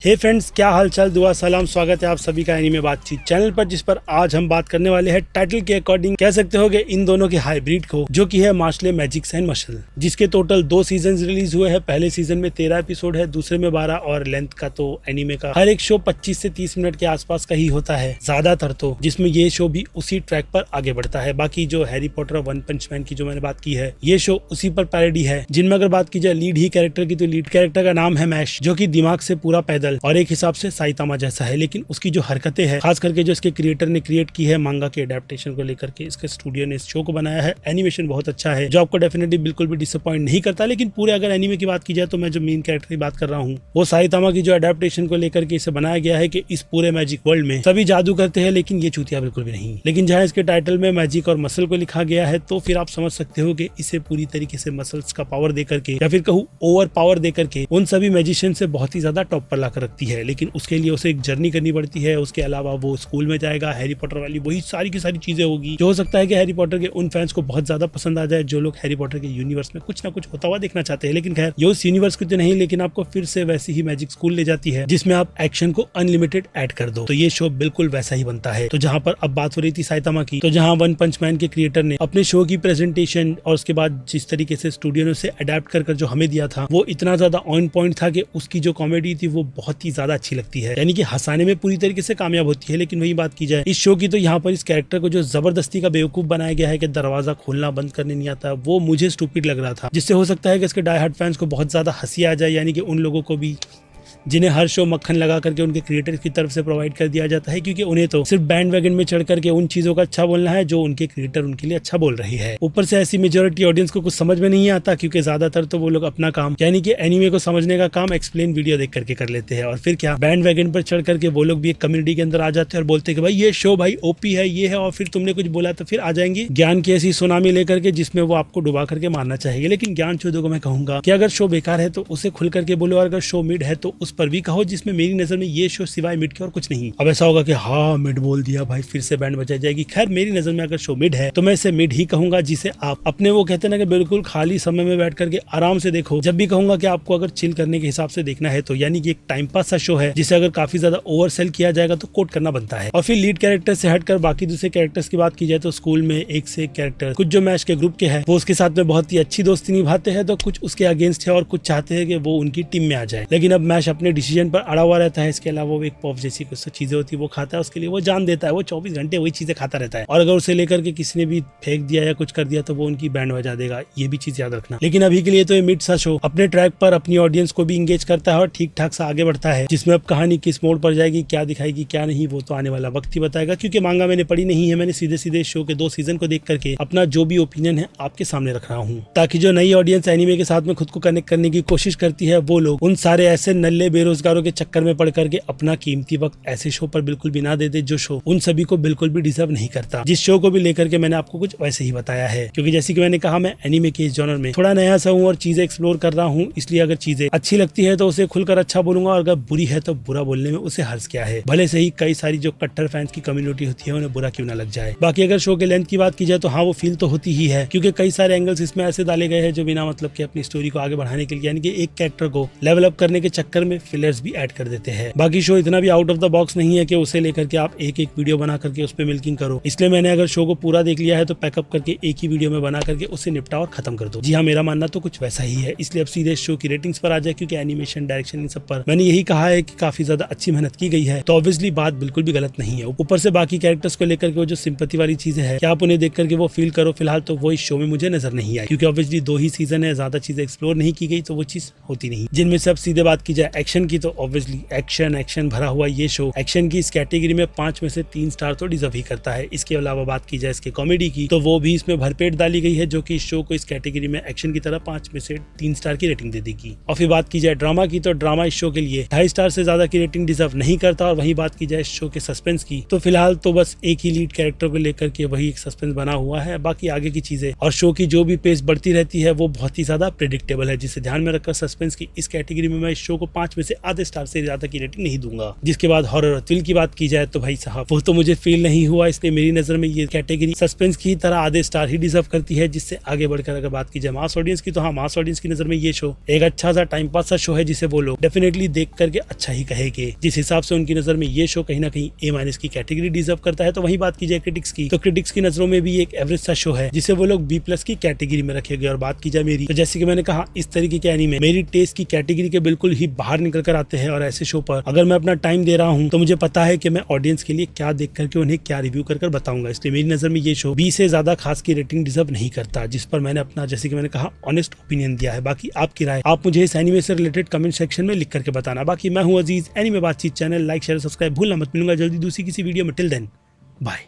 हे friends, क्या हालचाल, दुआ सलाम। स्वागत है आप सभी का एनीमे बातचीत चैनल पर, जिस पर आज हम बात करने वाले हैं टाइटल के अकॉर्डिंग कह सकते हो कि इन दोनों के हाइब्रिड को, जो कि है मार्शल मैजिक्स एंड मसल, जिसके टोटल 2 सीजन रिलीज हुए हैं। पहले सीजन में 13 एपिसोड है, दूसरे में 12 और लेंथ का तो एनीमे का हर एक शो 25 से 30 मिनट के आसपास का ही होता है ज्यादातर, तो जिसमें ये शो भी उसी ट्रैक पर आगे बढ़ता है। बाकी जो हैरी पॉटर और वन पंच मैन की जो मैंने बात की है, ये शो उसी पर पैरोडी है। जिनमें अगर बात की जाए लीड ही कैरेक्टर की, तो लीड कैरेक्टर का नाम है मैश, जो की दिमाग से पूरा पैदल और एक हिसाब से साइतामा जैसा है, लेकिन उसकी जो हरकतें हैं, खास करके जो इसके क्रिएटर ने क्रिएट की है मांगा के एडेप्टेशन को लेकर के, इसके स्टूडियो ने इस शो को बनाया है। एनिमेशन बहुत अच्छा है जो आपको डेफिनेटली बिल्कुल भी डिसअपॉइंट नहीं करता। लेकिन पूरे अगर एनिमे की बात की जाए तो मैं जो मेन कैरेक्टर की बात कर रहा हूँ, वो साइतामा की जो एडेप्टेशन को लेकर के इसे बनाया गया है कि इस पूरे मैजिक वर्ल्ड में सभी जादू करते हैं, लेकिन ये चूतिया बिल्कुल भी नहीं। लेकिन जहाँ इसके टाइटल में मैजिक और मसल को लिखा गया है, तो फिर आप समझ सकते हो कि इसे पूरी तरीके से मसल्स का पावर देकर के, या फिर कहूँ ओवर पावर देकर के, उन सभी मैजिशियन से बहुत ही ज्यादा टॉप पर लाकर रखती है। लेकिन उसके लिए उसे एक जर्नी करनी पड़ती है। उसके अलावा वो स्कूल में जाएगा, हैरी पॉटर वाली वही सारी की सारी चीजें होगी, जो हो सकता है कि हैरी पॉटर के उन फैंस को बहुत ज्यादा पसंद आ जाए जो लोग हैरी पॉटर के यूनिवर्स में कुछ ना कुछ होता हुआ देखना चाहते हैं। लेकिन खैर, ये उस यूनिवर्स को तो नहीं, लेकिन आपको फिर से वैसी ही मैजिक स्कूल ले जाती है जिसमें आप एक्शन को अनलिमिटेड ऐड कर दो। तो ये शो बिल्कुल वैसा ही बनता है। तो जहाँ पर अब बात हो रही थी साइतामा की, तो जहाँ वन पंच मैन के क्रिएटर ने अपने शो की प्रेजेंटेशन और उसके बाद जिस तरीके से स्टूडियो ने उसे अडेप्ट कर जो हमें दिया था, वो इतना ज्यादा ऑन पॉइंट था कि उसकी जो कॉमेडी थी वो बहुत ही ज्यादा अच्छी लगती है, यानी कि हंसाने में पूरी तरीके से कामयाब होती है। लेकिन वही बात की जाए इस शो की, तो यहाँ पर इस कैरेक्टर को जो जबरदस्ती का बेवकूफ बनाया गया है कि दरवाजा खोलना बंद करने नहीं आता, वो मुझे स्टूपिड लग रहा था। जिससे हो सकता है कि इसके डाई हार्ड फैंस को बहुत ज्यादा हंसी आ जाए, यानी कि उन लोगों को भी जिन्हें हर शो मक्खन लगा करके उनके क्रिएटर की तरफ से प्रोवाइड कर दिया जाता है, क्योंकि उन्हें तो सिर्फ बैंड वैगन में चढ़ करके उन चीजों का अच्छा बोलना है जो उनके क्रिएटर उनके लिए अच्छा बोल रही है। ऊपर से ऐसी मेजोरिटी ऑडियंस को कुछ समझ में नहीं आता, क्योंकि ज्यादातर तो वो लोग अपना काम, यानी कि एनीमे को समझने का काम एक्सप्लेन वीडियो देख करके कर लेते हैं। और फिर क्या, बैंड वैगन पर चढ़ करके वो लोग भी एक कम्युनिटी के अंदर आ जाते हैं और बोलते हैं कि भाई ये शो भाई ओपी है, ये है, और फिर तुमने कुछ बोला तो फिर आ जाएंगे ज्ञान की ऐसी सुनामी लेकर के, जिसमें वो आपको डुबा करके मारना चाहेंगे। लेकिन ज्ञान चौधरी को मैं कहूंगा कि अगर शो बेकार है तो उसे खुल करके बोलो, और अगर शो मिड है तो उस पर भी कहो, जिसमें मेरी नजर में ये शो सिवाय मिड के और कुछ नहीं। अब ऐसा होगा कि हाँ मिड बोल दिया भाई, फिर से बैंड बजाई जाएगी। खैर, मेरी नजर में अगर शो मिड है तो मैं इसे मिड ही कहूंगा, जिसे आप अपने वो कहते हैं ना कि बिल्कुल खाली समय में बैठ करके आराम से देखो। जब भी कहूंगा कि आपको अगर चिल करने के हिसाब से देखना है, तो यानी कि एक टाइम पास सा शो है, जिसे अगर काफी ज्यादा ओवर सेल किया जाएगा तो कोट करना बनता है। और फिर लीड कैरेक्टर से हटकर बाकी दूसरे कैरेक्टर्स की बात की जाए, तो स्कूल में एक से एक कैरेक्टर, कुछ जो मैश के ग्रुप के हैं वो उसके साथ में बहुत ही अच्छी दोस्ती निभाते हैं, तो कुछ उसके अगेंस्ट है और कुछ चाहते हैं कि वो उनकी टीम में आ जाए। लेकिन अब मैश अपने डिसीजन पर अड़ा हुआ रहता है। इसके अलावा वो एक पॉफ जैसी कुछ चीजें होती है वो खाता है, उसके लिए वो जान देता है, वो 24 घंटे वही चीजें खाता रहता है। और अगर उसे लेकर के किसी ने भी फेंक दिया या कुछ कर दिया तो वो उनकी बैंड बजा देगा, ये भी चीज याद रखना। लेकिन अभी के लिए तो ये मिड सा शो अपने ट्रैक पर अपनी ऑडियंस को भी इंगेज करता है और ठीक ठाक सा आगे बढ़ता है, जिसमें अब कहानी किस मोड़ पर जाएगी, क्या दिखाएगी क्या नहीं, वो तो आने वाला वक्त ही बताएगा। क्योंकि मांगा मैंने पढ़ी नहीं है, मैंने सीधे सीधे शो के 2 सीजन को देख करके अपना जो भी ओपिनियन है आपके सामने रख रहा हूँ, ताकि जो नई ऑडियंस एनीमे के साथ में खुद को कनेक्ट करने की कोशिश करती है, वो लोग उन सारे ऐसे नल्ले बेरोजगारों के चक्कर में पड़ करके अपना कीमती वक्त ऐसे शो पर बिल्कुल भी ना दे दे जो शो उन सभी को बिल्कुल भी डिजर्व नहीं करता। जिस शो को भी लेकर के मैंने आपको कुछ वैसे ही बताया है, क्योंकि जैसे कि मैंने कहा, मैं एनीमे के इस जॉनर में थोड़ा नया सा हूँ और चीजें एक्सप्लोर कर रहा हूँ, इसलिए अगर चीजें अच्छी लगती है तो उसे खुलकर अच्छा बोलूंगा, और अगर बुरी है तो बुरा बोलने में उसे हर्ज क्या है। भले से ही कई सारी जो कट्टर फैंस की कम्युनिटी होती है उन्हें बुरा क्यों ना लग जाए। बाकी अगर शो के लेंथ की बात की जाए तो हाँ, वो फील तो होती ही है, क्योंकि कई सारे एंगल्स इसमें ऐसे डाले गए हैं जो बिना मतलब के अपनी स्टोरी को आगे बढ़ाने के लिए, यानी कि एक कैरेक्टर को लेवल अप करने के चक्कर में फिलर्स भी ऐड कर देते हैं। बाकी शो इतना भी आउट ऑफ द बॉक्स नहीं है कि उसे लेकर के आप एक एक वीडियो बना करके उस पर मिल्किंग करो। इसलिए मैंने अगर शो को पूरा देख लिया है तो पैकअप करके एक ही वीडियो में बना करके उसे निपटा और खत्म कर दो। जी हाँ, मेरा मानना तो कुछ वैसा ही है। इसलिए अब सीधे शो की रेटिंग्स पर आ जाए, क्योंकि एनिमेशन, डायरेक्शन, इन सब पर मैंने यही कहा है कि काफी ज्यादा अच्छी मेहनत की गई है, तो ऑब्वियसली बात बिल्कुल भी गलत नहीं है। ऊपर से बाकी कैरेक्टर्स को लेकर के वो जो सिंपैथी वाली चीजें है, क्या आप उन्हें देख करके वो फील करो, फिलहाल तो वो इस शो में मुझे नजर नहीं आई, क्योंकि ऑब्वियसली 2 ही सीजन है, ज्यादा चीजें एक्सप्लोर नहीं की गई, तो वो चीज होती नहीं। जिनमें से अब सीधे बात की जाए एक्शन की, तो ऑब्वियसली एक्शन भरा हुआ ये शो एक्शन की इस कैटेगरी में 5 में से 3 स्टार तो डिजर्व ही करता है। इसके अलावा बात की जाए इसके कॉमेडी की, तो वो भी इसमें भरपेट डाली गई है, जो कि इस शो को इस कैटेगरी में एक्शन की तरह 5 में से 3 स्टार की रेटिंग दे देगी। और फिर बात की जाए ड्रामा की, तो ड्रामा इस शो के लिए 2.5 स्टार से ज्यादा की रेटिंग डिजर्व नहीं करता। और वही बात की जाए इस शो के सस्पेंस की, तो फिलहाल तो बस एक ही लीड कैरेक्टर को लेकर के वही एक सस्पेंस बना हुआ है, बाकी आगे की चीजें और शो की जो भी पेस बढ़ती रहती है वो बहुत ही ज्यादा प्रेडिक्टेबल है, जिसे ध्यान में रखकर सस्पेंस की इस कैटेगरी में मैं इस शो को 5 उसमें से आधे स्टार से ज्यादा की रेटिंग नहीं दूंगा। जिसके बाद हॉरर और थ्रिल की बात की जाए तो भाई साहब वो तो मुझे फील नहीं हुआ, इसलिए मेरी नजर में ये कैटेगरी सस्पेंस की तरह आधे स्टार ही डिजर्व करती है। जिससे आगे बढ़कर अगर बात की जाए मास ऑडियंस की, तो हाँ, मास ऑडियंस की नजर में ये शो एक अच्छा सा टाइम पास सा शो है, जिसे वो लोग डेफिनेटली देख करके अच्छा ही कहेंगे। जिस हिसाब से उनकी नजर में ये शो कहीं ना कहीं A- की कैटेगरी डिजर्व करता है। तो वहीं बात की जाए क्रिटिक्स की, तो क्रिटिक्स की नजरों में भी एक एवरेज सा शो है, जिसे वो लोग B+ की कैटेगरी में रखेंगे। और बात की जाए मेरी, तो जैसे कि मैंने कहा, इस तरीके के एनीमे मेरी टेस्ट की कैटेगरी के बिल्कुल ही बाहर निकल कर आते हैं। और ऐसे शो पर अगर मैं अपना टाइम दे रहा हूँ तो मुझे पता है कि मैं ऑडियंस के लिए क्या देख करके उन्हें क्या रिव्यू कर बताऊंगा। इसलिए मेरी नजर में ये शो B से ज्यादा खास की रेटिंग डिजर्व नहीं करता, जिस पर मैंने अपना, जैसे कि मैंने कहा, ऑनेस्ट ओपिनियन दिया है। बाकी आपकी राय आप मुझे इस एनीमे से रिलेटेड कमेंट सेक्शन में लिख करके बताना। बाकी मैं हूं अजीज, एनीमे बातचीत चैनल लाइक शेयर सब्सक्राइब भूलना मत। मिलूंगा जल्दी दूसरी किसी वीडियो में। Till then bye.